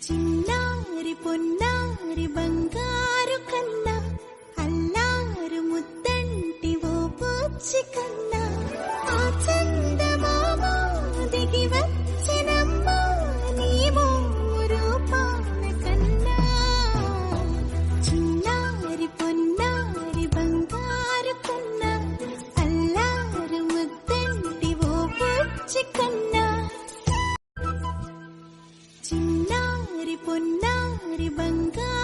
చిన్నారి పొన్నారి బంగారు కన్నా అల్లారు ముద్దంటి ఓ బుచ్చి కన్నా ఆ చందమామ దిగి వచ్చినమ్మా నీ మోరు పాన కన్నా చిన్నారి పొన్నారి బంగారు కన్నా అల్లారు ముద్దంటి ఓ బుచ్చి కన్నా చిన్నారి పొన్నారి బంగారు